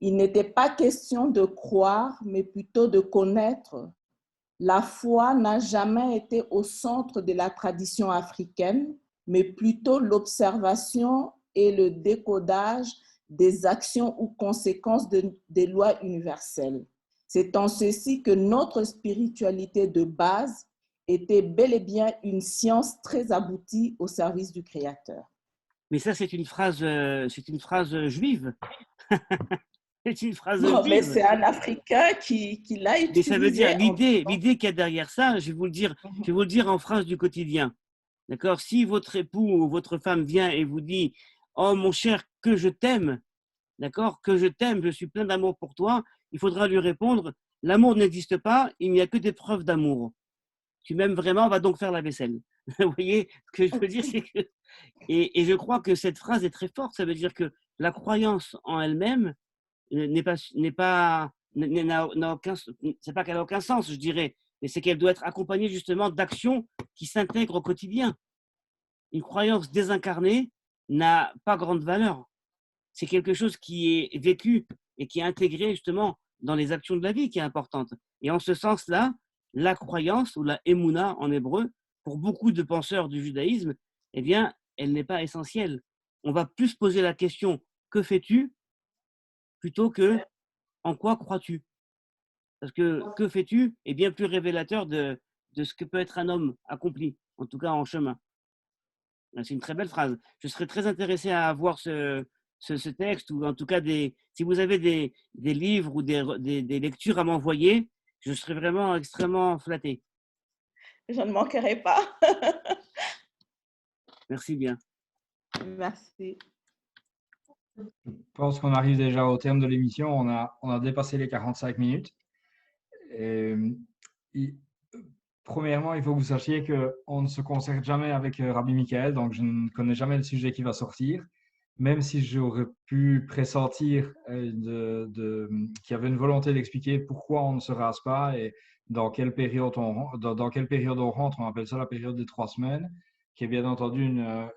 il n'était pas question de croire, mais plutôt de connaître. La foi n'a jamais été au centre de la tradition africaine, mais plutôt l'observation et le décodage des actions ou conséquences des lois universelles. C'est en ceci que notre spiritualité de base était bel et bien une science très aboutie au service du Créateur. Mais ça, c'est une phrase juive. C'est une phrase Non, juive. mais c'est un Africain qui l'a utilisé. Mais ça veut dire, l'idée qu'il y a derrière ça, je vais vous le dire en phrase du quotidien. D'accord? Si votre époux ou votre femme vient et vous dit « Oh mon cher, que je t'aime », d'accord? Que je t'aime, je suis plein d'amour pour toi, il faudra lui répondre « L'amour n'existe pas, il n'y a que des preuves d'amour. Tu m'aimes vraiment, va donc faire la vaisselle. » Vous voyez ce que je veux dire, c'est que… Et je crois que cette phrase est très forte, ça veut dire que la croyance en elle-même c'est pas qu'elle n'a aucun sens, je dirais, mais c'est qu'elle doit être accompagnée justement d'actions qui s'intègrent au quotidien. Une croyance désincarnée n'a pas grande valeur. C'est quelque chose qui est vécu et qui est intégré justement dans les actions de la vie qui est importante. Et en ce sens-là, la croyance ou la émouna en hébreu, pour beaucoup de penseurs du judaïsme, eh bien, elle n'est pas essentielle. On va plus poser la question « que fais-tu » plutôt que en quoi crois-tu? Parce que fais-tu est bien plus révélateur de ce que peut être un homme accompli, en tout cas en chemin. C'est une très belle phrase. Je serais très intéressé à avoir ce texte, ou en tout cas, si vous avez des livres ou des lectures à m'envoyer, je serais vraiment extrêmement flatté. Je ne manquerai pas. Merci bien. Merci. Je pense qu'on arrive déjà au terme de l'émission. On a dépassé les 45 minutes. Et premièrement, il faut que vous sachiez qu'on ne se concerte jamais avec Rabbi Michael, donc je ne connais jamais le sujet qui va sortir, même si j'aurais pu pressentir qu'il y avait une volonté d'expliquer pourquoi on ne se rase pas et dans quelle période dans quelle période on rentre. On appelle ça la période des 3 semaines, qui est bien entendu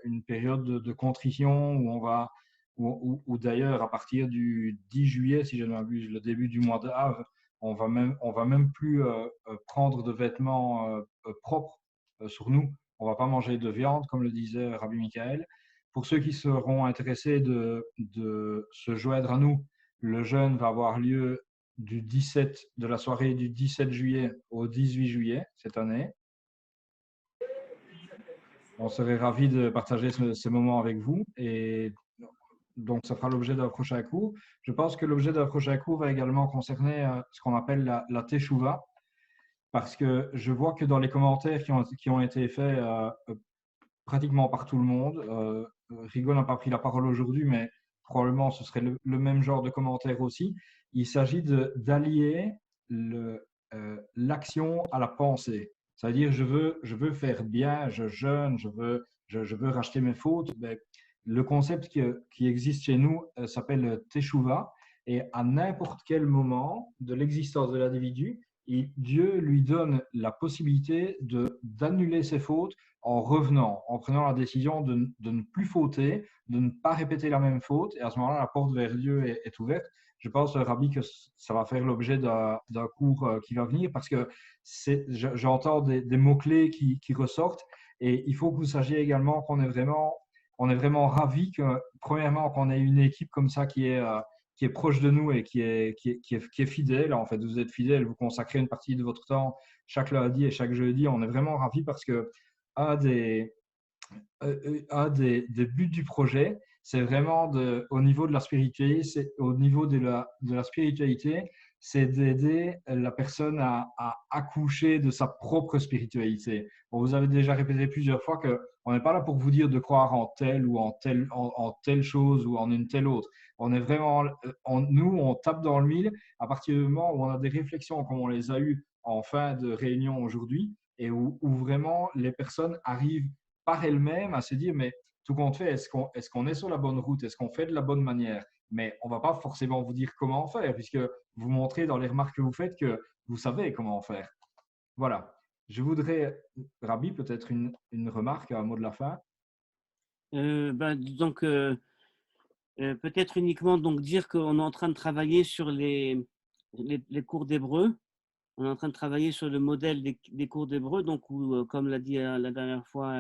une période de contrition où on va, ou d'ailleurs à partir du 10 juillet, si je ne m'abuse, le début du mois d'Av, on va même plus prendre de vêtements propres sur nous. On va pas manger de viande, comme le disait Rabbi Michael. Pour ceux qui seront intéressés de se joindre à nous, le jeûne va avoir lieu de la soirée du 17 juillet au 18 juillet cette année. On serait ravis de partager ce moment avec vous et donc ça fera l'objet d'un prochain cours. Je pense que l'objet d'un prochain cours va également concerner ce qu'on appelle la teshuva, parce que je vois que dans les commentaires qui ont été faits pratiquement par tout le monde, Rigo n'a pas pris la parole aujourd'hui, mais probablement ce serait le même genre de commentaire aussi. Il s'agit d'allier l'action à la pensée. C'est-à-dire, je veux faire bien, je jeûne, je veux racheter mes fautes. Ben, le concept qui existe chez nous s'appelle Teshuva, et à n'importe quel moment de l'existence de l'individu, Dieu lui donne la possibilité d'annuler ses fautes en revenant, en prenant la décision de ne plus fauter, de ne pas répéter la même faute. Et à ce moment-là, la porte vers Dieu est ouverte. Je pense, Rabbi, que ça va faire l'objet d'un cours qui va venir, parce que j'entends des mots-clés qui ressortent. Et il faut que vous sachiez également qu'on est vraiment ravis premièrement, qu'on ait une équipe comme ça qui est proche de nous et qui est fidèle. En fait, vous êtes fidèle, vous consacrez une partie de votre temps chaque lundi et chaque jeudi. On est vraiment ravis parce que un des buts du projet, c'est vraiment au niveau de la spiritualité, c'est d'aider la personne à accoucher de sa propre spiritualité. On vous avait déjà répété plusieurs fois qu'on n'est pas là pour vous dire de croire en telle ou en telle chose ou en une telle autre. On est vraiment, nous, on tape dans le mille à partir du moment où on a des réflexions comme on les a eues en fin de réunion aujourd'hui, et où vraiment les personnes arrivent par elles-mêmes à se dire, mais tout compte fait, est-ce qu'on est sur la bonne route? Est-ce qu'on fait de la bonne manière? Mais on ne va pas forcément vous dire comment faire, puisque vous montrez dans les remarques que vous faites que vous savez comment faire. Voilà. Je voudrais, Rabbi, peut-être une remarque, un mot de la fin. Donc, peut-être uniquement donc dire qu'on est en train de travailler sur les cours d'hébreu. On est en train de travailler sur le modèle des cours d'hébreu, donc où, comme l'a dit la dernière fois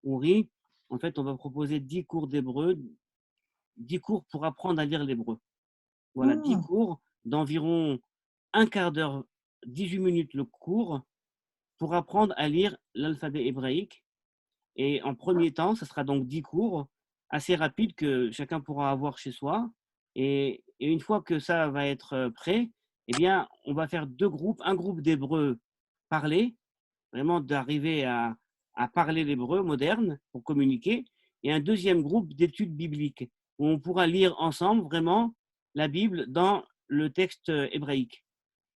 Ouri, en fait, on va proposer 10 cours d'hébreu, 10 cours pour apprendre à lire l'hébreu. Voilà, 10 cours d'environ un quart d'heure, 18 minutes le cours, pour apprendre à lire l'alphabet hébraïque. Et en premier temps, ce sera donc 10 cours assez rapides que chacun pourra avoir chez soi. Et une fois que ça va être prêt, eh bien, on va faire 2 groupes. Un groupe d'hébreu parlé, vraiment d'arriver à parler l'hébreu moderne pour communiquer. Et un deuxième groupe d'études bibliques, où on pourra lire ensemble vraiment la Bible dans le texte hébraïque.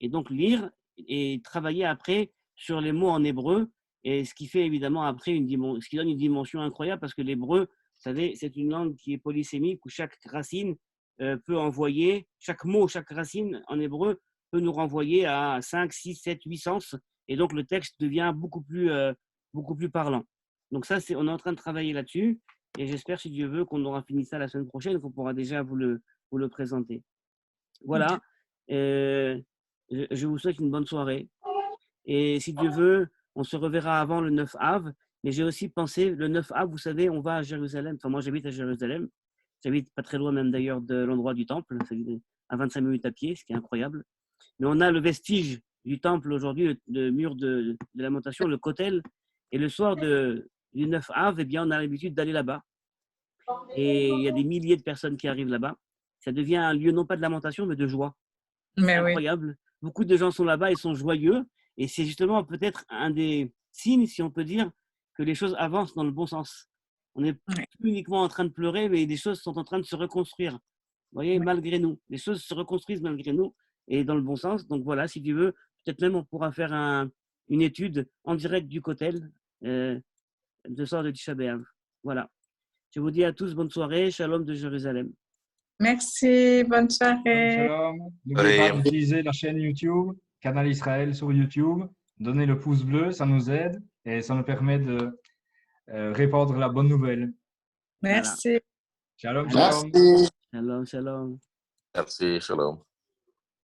Et donc lire et travailler après sur les mots en hébreu, et ce qui fait évidemment après ce qui donne une dimension incroyable, parce que l'hébreu, vous savez, c'est une langue qui est polysémique, où chaque racine peut envoyer, chaque mot, chaque racine en hébreu peut nous renvoyer à 5, 6, 7, 8 sens, et donc le texte devient beaucoup plus parlant. Donc ça, on est en train de travailler là-dessus, et j'espère, si Dieu veut, qu'on aura fini ça la semaine prochaine, qu'on pourra déjà vous le présenter. Voilà. Je vous souhaite une bonne soirée. Et si Dieu veut, on se reverra avant le 9 Av. Mais j'ai aussi pensé, le 9 Av, vous savez, on va à Jérusalem. Enfin, moi, j'habite à Jérusalem. J'habite pas très loin même d'ailleurs de l'endroit du temple, à 25 minutes à pied, ce qui est incroyable. Mais on a le vestige du temple aujourd'hui, le mur de lamentation, le kotel. Et le soir du 9 Av, eh bien, on a l'habitude d'aller là-bas. Et il y a des milliers de personnes qui arrivent là-bas. Ça devient un lieu non pas de lamentation, mais de joie. C'est incroyable. Oui. Beaucoup de gens sont là-bas et sont joyeux. Et c'est justement peut-être un des signes, si on peut dire, que les choses avancent dans le bon sens. On n'est plus uniquement en train de pleurer, mais des choses sont en train de se reconstruire. Vous voyez, malgré nous. Les choses se reconstruisent malgré nous et dans le bon sens. Donc voilà, si tu veux, peut-être même on pourra faire un une étude en direct du Kotel de soir de Tisha B'Av. Voilà. Je vous dis à tous bonne soirée, shalom de Jérusalem. Merci, bonne soirée. Shalom. N'oubliez pas d'utiliser la chaîne YouTube, Canal Israël sur YouTube. Donnez le pouce bleu, ça nous aide et ça nous permet de répandre la bonne nouvelle. Merci. Shalom, Voilà. shalom. Merci. Shalom, shalom. Merci, shalom.